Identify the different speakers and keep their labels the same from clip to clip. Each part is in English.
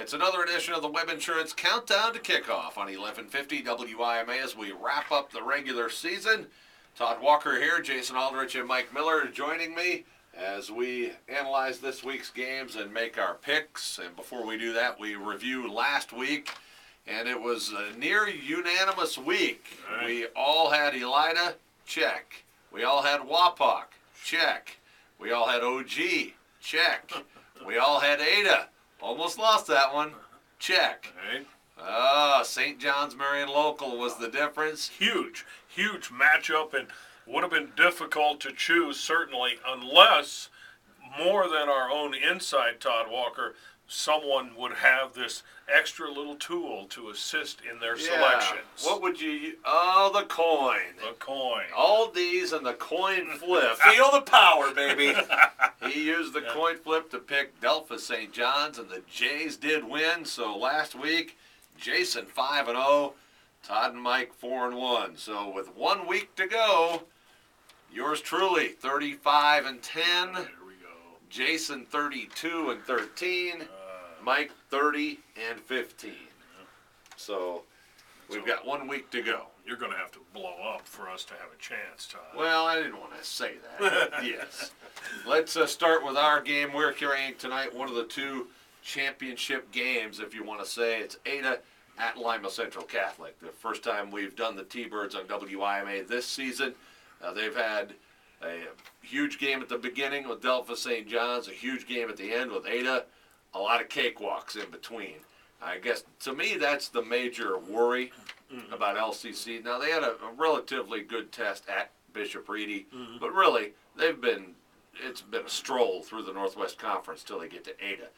Speaker 1: It's another edition of the Web Insurance Countdown to Kickoff on 1150 WIMA as we wrap up the regular season. Todd Walker here, Jason Aldrich and Mike Miller joining me as we analyze this week's games and make our picks. And before we do that, we review last week, and it was a near unanimous week. Right. We all had Elida, check. We all had Wapak, check. We all had OG, check. We all had Ada. Almost lost that one. Check.
Speaker 2: Right.
Speaker 1: St. John's Marion Local was the difference.
Speaker 2: Huge matchup, and would have been difficult to choose, certainly, unless, more than our own insight, Todd Walker, someone would have this extra little tool to assist in their selections.
Speaker 1: What would you... Oh, the coin.
Speaker 2: The coin.
Speaker 1: All these and the coin flip.
Speaker 3: Feel the power, baby.
Speaker 1: He used the coin flip to pick Delphos St. John's, and the Jays did win. So last week, Jason 5-0, Todd and Mike 4-1. So with 1 week to go, yours truly 35-10.
Speaker 2: There we go.
Speaker 1: Jason 32-13. Mike 30-15. So we've got 1 week to go.
Speaker 2: You're going to have to blow up for us to have a chance, Todd.
Speaker 1: Well, I didn't want to say that, but yes. Let's start with our game we're carrying tonight, one of the two championship games, if you want to say. It's Ada at Lima Central Catholic. The first time we've done the T-Birds on WIMA this season. They've had a huge game at the beginning with Delphos St. John's, a huge game at the end with Ada, a lot of cakewalks in between. I guess, to me, that's the major worry about LCC. Now, they had a relatively good test at Bishop Reedy, but really, it's been a stroll through the Northwest Conference till they get to Ada.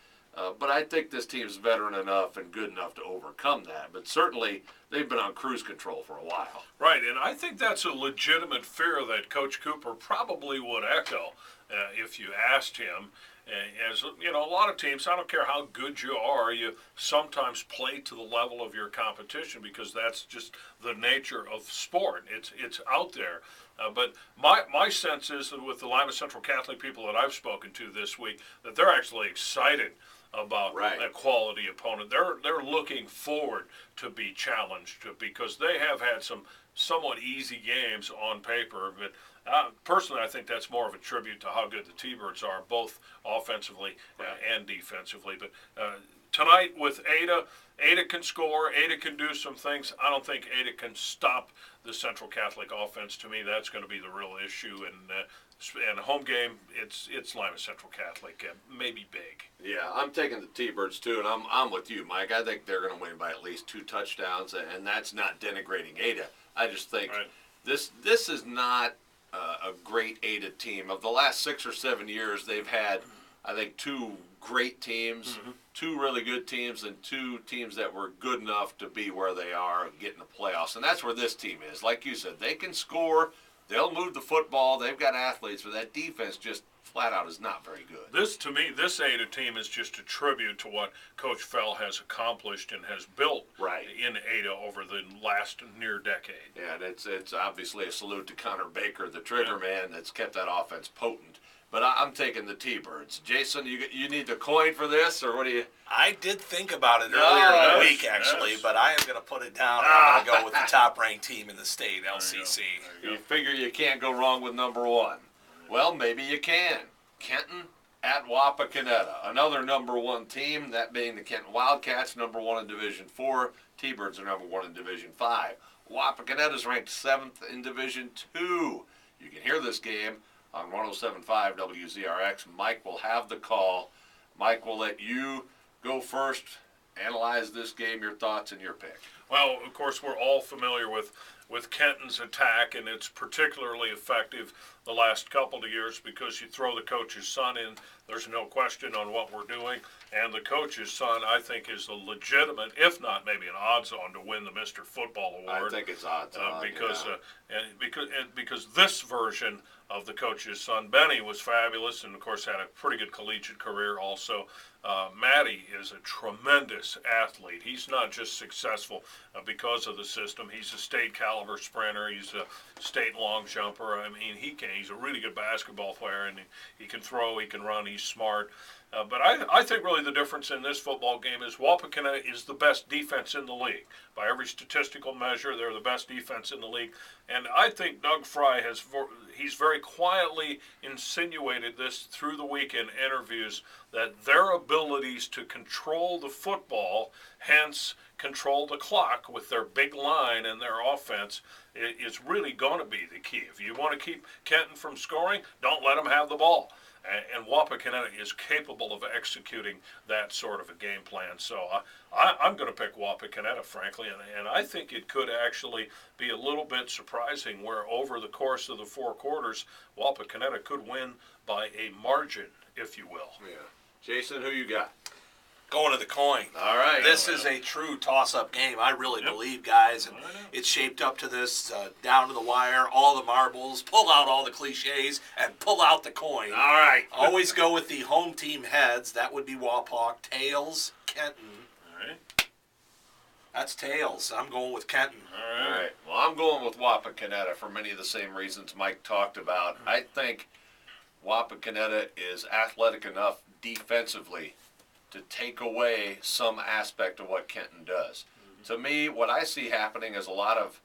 Speaker 1: But I think this team's veteran enough and good enough to overcome that. But certainly, they've been on cruise control for a while.
Speaker 2: Right, and I think that's a legitimate fear that Coach Cooper probably would echo if you asked him. As you know, a lot of teams, I don't care how good you are, you sometimes play to the level of your competition because that's just the nature of sport. It's out there. But my sense is that with the Lima Central Catholic people that I've spoken to this week, that they're actually excited about a quality opponent. They're looking forward to be challenged because they have had some somewhat easy games on paper, but personally, I think that's more of a tribute to how good the T-Birds are, both offensively and defensively. But tonight with Ada can score, Ada can do some things. I don't think Ada can stop the Central Catholic offense. To me, that's going to be the real issue. And home game, it's Lima Central Catholic, maybe big.
Speaker 1: Yeah, I'm taking the T-Birds too, and I'm with you, Mike. I think they're going to win by at least 2 touchdowns, and that's not denigrating Ada. I just think this is not a great Ada team. Of the last 6 or 7 years, they've had, I think, 2 great teams, 2 really good teams, and 2 teams that were good enough to be where they are and get in the playoffs. And that's where this team is. Like you said, they can score, they'll move the football, they've got athletes, but that defense just flat out is not very good.
Speaker 2: To me, this Ada team is just a tribute to what Coach Fell has accomplished and has built in Ada over the last near decade.
Speaker 1: Yeah, and it's obviously a salute to Connor Baker, the trigger man that's kept that offense potent. But I'm taking the T-Birds. Jason, you need the coin for this, or what do you?
Speaker 3: I did think about it earlier in the week, actually, but I am going to put it down. I'm going to go with the top-ranked team in the state, LCC.
Speaker 1: You figure you can't go wrong with number 1. Well, maybe you can. Kenton at Wapakoneta, another number 1 team, that being the Kenton Wildcats, number 1 in Division 4. T-Birds are number 1 in Division 5. Wapakoneta is ranked 7th in Division 2. You can hear this game on 107.5 WZRX. Mike will have the call. Mike will let you go first, analyze this game, your thoughts and your pick.
Speaker 2: Well, of course, we're all familiar with Kenton's attack, and it's particularly effective the last couple of years because you throw the coach's son in, there's no question on what we're doing, and the coach's son, I think, is a legitimate, if not maybe an odds-on to win the Mr. Football Award.
Speaker 1: I think it's odds-on,
Speaker 2: because this version of the coach's son, Benny, was fabulous and, of course, had a pretty good collegiate career also. Matty is a tremendous athlete. He's not just successful because of the system. He's a state caliber sprinter. He's a state long jumper. I mean, he's a really good basketball player, and he can throw, he can run, he's smart. But I think really the difference in this football game is Wapakoneta is the best defense in the league. By every statistical measure, they're the best defense in the league. And I think Doug Fry he's very quietly insinuated this through the week in interviews, that their abilities to control the football, hence control the clock with their big line and their offense, is really going to be the key. If you want to keep Kenton from scoring, don't let them have the ball. And Wapakoneta is capable of executing that sort of a game plan. So I'm going to pick Wapakoneta, frankly, and I think it could actually be a little bit surprising where over the course of the 4 quarters, Wapakoneta could win by a margin, if you will.
Speaker 1: Yeah. Jason, who you got?
Speaker 3: Going to the coin.
Speaker 1: All right.
Speaker 3: This is a true toss-up game. I really believe, guys, and it's shaped up to this down to the wire, all the marbles, pull out all the cliches, and pull out the coin.
Speaker 1: All right.
Speaker 3: Always go with the home team heads. That would be Wapak. Tails, Kenton.
Speaker 2: All right.
Speaker 3: That's tails. I'm going with Kenton.
Speaker 1: All right. Well, I'm going with Wapakoneta for many of the same reasons Mike talked about. I think Wapakoneta is athletic enough defensively to take away some aspect of what Kenton does. To me, what I see happening is a lot of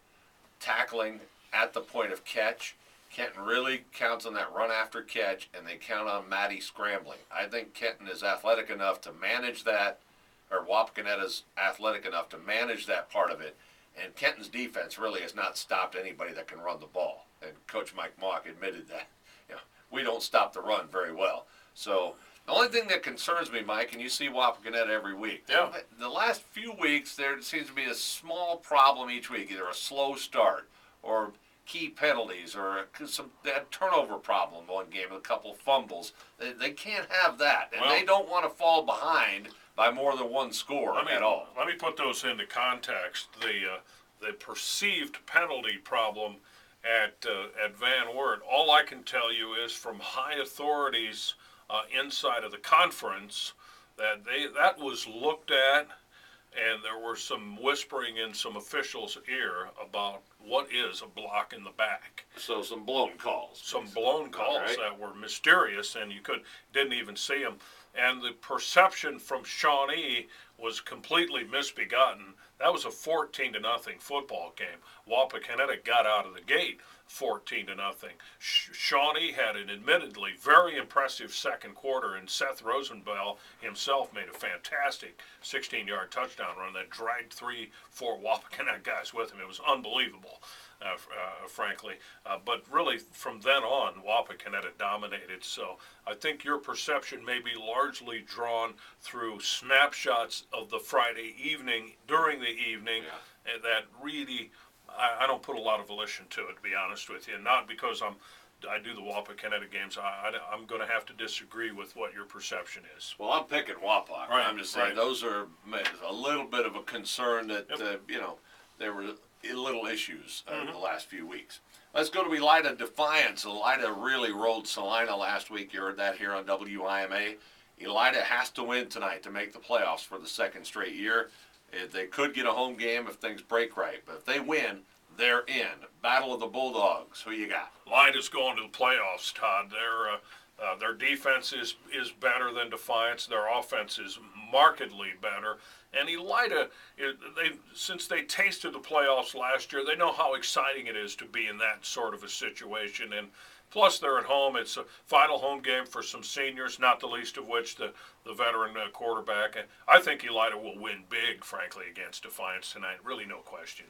Speaker 1: tackling at the point of catch. Kenton really counts on that run after catch, and they count on Matty scrambling. I think Kenton is athletic enough to manage that, or Wapakoneta's athletic enough to manage that part of it, and Kenton's defense really has not stopped anybody that can run the ball. And Coach Mike Mock admitted that. We don't stop the run very well. So the only thing that concerns me, Mike, and you see Wapakoneta every week, the last few weeks there seems to be a small problem each week, either a slow start or key penalties or they had turnover problem one game, a couple fumbles. They can't have that, and they don't want to fall behind by more than one score at all.
Speaker 2: Let me put those into context. The perceived penalty problem at Van Wert, all I can tell you is from high authorities inside of the conference that was looked at, and there were some whispering in some officials' ear about what is a block in the back.
Speaker 1: So some blown calls.
Speaker 2: Some blown calls that were mysterious, and you didn't even see them. And the perception from Shawnee was completely misbegotten. That was a 14-0 football game. Wapakoneta got out of the gate 14-0. Shawnee had an admittedly very impressive second quarter, and Seth Rosenbell himself made a fantastic 16-yard touchdown run that dragged 3-4 Wapakoneta guys with him. It was unbelievable, frankly. But really, from then on, Wapakoneta dominated. So I think your perception may be largely drawn through snapshots of the Friday evening, during the evening, and that really, I don't put a lot of volition to it, to be honest with you. Not because I do the Wapakoneta games. I'm going to have to disagree with what your perception is.
Speaker 1: Well, I'm picking Wapak.
Speaker 2: Right,
Speaker 1: I'm just saying those are a little bit of a concern that, there were little issues in the last few weeks. Let's go to Elida Defiance. Elida really rolled Salina last week. You heard that here on WIMA. Elida has to win tonight to make the playoffs for the second straight year. They could get a home game if things break right, but if they win, they're in. Battle of the Bulldogs. Who you got?
Speaker 2: Lida's going to the playoffs, Todd. Their defense is better than Defiance. Their offense is markedly better. And Elida, since they tasted the playoffs last year, they know how exciting it is to be in that sort of a situation. And plus, they're at home. It's a final home game for some seniors, not the least of which the veteran quarterback. And I think Elida will win big, frankly, against Defiance tonight. Really, no question.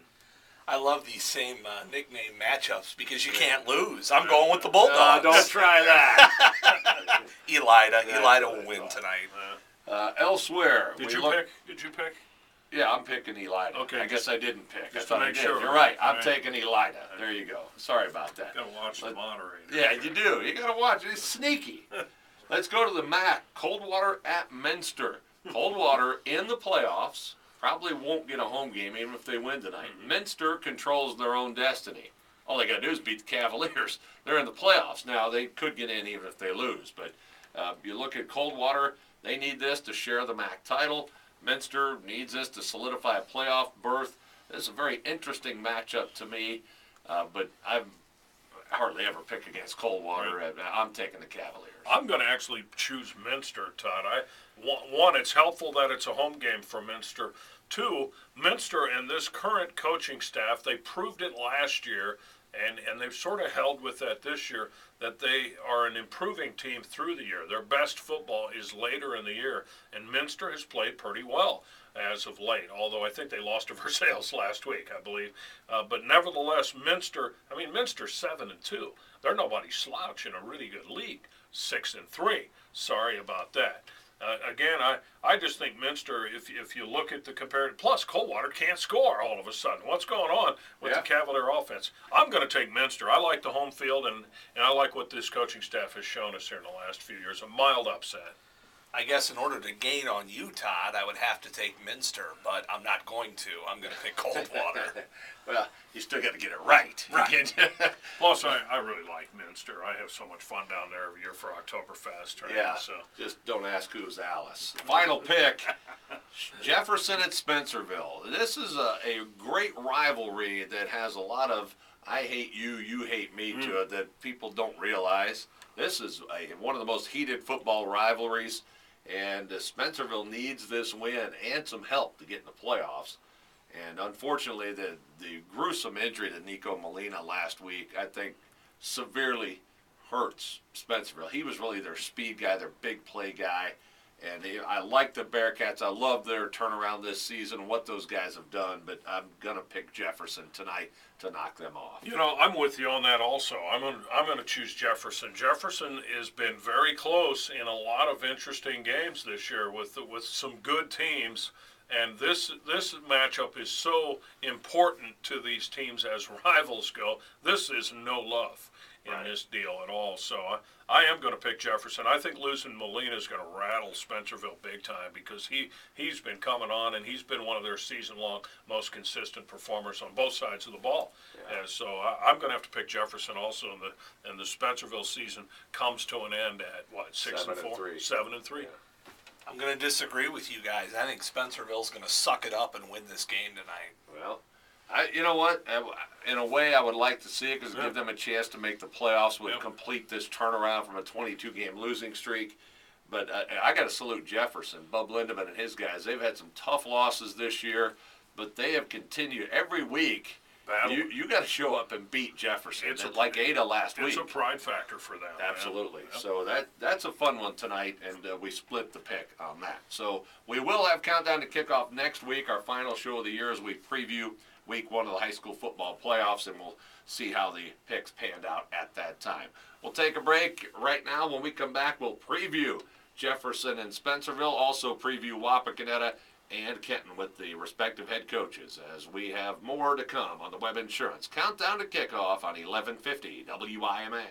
Speaker 3: I love these same nickname matchups because you can't lose. I'm going with the Bulldogs.
Speaker 1: Don't try that.
Speaker 3: Elida will win tonight.
Speaker 1: Elsewhere,
Speaker 2: Did you pick?
Speaker 1: Yeah, I'm picking Elida.
Speaker 2: Okay,
Speaker 1: I guess I didn't pick.
Speaker 2: Just
Speaker 1: I thought
Speaker 2: to
Speaker 1: I
Speaker 2: make
Speaker 1: did.
Speaker 2: sure.
Speaker 1: You're right. I'm
Speaker 2: Right.
Speaker 1: taking Elida. There you go. Sorry about that.
Speaker 2: Gotta watch the moderator.
Speaker 1: Yeah, you do. You gotta watch. It's sneaky. Let's go to the MAC. Coldwater at Minster. Coldwater in the playoffs. Probably won't get a home game even if they win tonight. Minster controls their own destiny. All they got to do is beat the Cavaliers. They're in the playoffs now. They could get in even if they lose. But you look at Coldwater, they need this to share the MAC title. Minster needs this to solidify a playoff berth. This is a very interesting matchup to me, but I hardly ever pick against Coldwater. I'm taking the Cavaliers.
Speaker 2: I'm going to actually choose Minster, Todd. One, it's helpful that it's a home game for Minster. Two, Minster and this current coaching staff, they proved it last year, and they've sort of held with that this year, that they are an improving team through the year. Their best football is later in the year, and Minster has played pretty well as of late, although I think they lost to Versailles last week, I believe. But nevertheless, Minster's 7-2. They're nobody's slouch in a really good league. 6-3. Sorry about that. Again, I just think Minster, if you look at the comparative, plus Coldwater can't score all of a sudden. What's going on with the Cavalier offense? I'm going to take Minster. I like the home field, and I like what this coaching staff has shown us here in the last few years. A mild upset.
Speaker 3: I guess in order to gain on you, Todd, I would have to take Minster, but I'm not going to. I'm going to pick Coldwater.
Speaker 1: Well, you still got to get it right.
Speaker 3: Right.
Speaker 2: Plus, I really like Minster. I have so much fun down there every year for Oktoberfest. Right?
Speaker 1: Yeah,
Speaker 2: So.
Speaker 1: just don't ask who's Alice. Final pick, Jefferson at Spencerville. This is a great rivalry that has a lot of I hate you, you hate me to it that people don't realize. This is one of the most heated football rivalries, and Spencerville needs this win and some help to get in the playoffs. And unfortunately, the gruesome injury to Nico Molina last week, I think, severely hurts Spencerville. He was really their speed guy, their big play guy. And I like the Bearcats. I love their turnaround this season, what those guys have done. But I'm going to pick Jefferson tonight to knock them off.
Speaker 2: You know, I'm with you on that also. I'm going to choose Jefferson. Jefferson has been very close in a lot of interesting games this year with some good teams. And this matchup is so important to these teams as rivals go. This is no love in this deal at all. So I am going to pick Jefferson. I think losing Molina is going to rattle Spencerville big time because he's been coming on and he's been one of their season-long most consistent performers on both sides of the ball. Yeah. And so I'm going to have to pick Jefferson also. And the Spencerville season comes to an end at what, 6-4, 7-3. Yeah.
Speaker 3: I'm going to disagree with you guys. I think Spencerville's going to suck it up and win this game tonight.
Speaker 1: Well, you know what? In a way, I would like to see it because give them a chance to make the playoffs, would complete this turnaround from a 22-game losing streak. But I got to salute Jefferson, Bub Lindemann and his guys. They've had some tough losses this year, but they have continued every week. You got to show up and beat Jefferson. It's like Ada last week.
Speaker 2: It's a pride factor for them.
Speaker 1: Absolutely. Yep. So that's a fun one tonight, and we split the pick on that. So we will have Countdown to Kickoff next week, our final show of the year, as we preview Week 1 of the high school football playoffs, and we'll see how the picks panned out at that time. We'll take a break right now. When we come back, we'll preview Jefferson and Spencerville, also preview Wapakoneta and Kenton with the respective head coaches, as we have more to come on the Web Insurance Countdown to Kickoff on 1150 WIMA.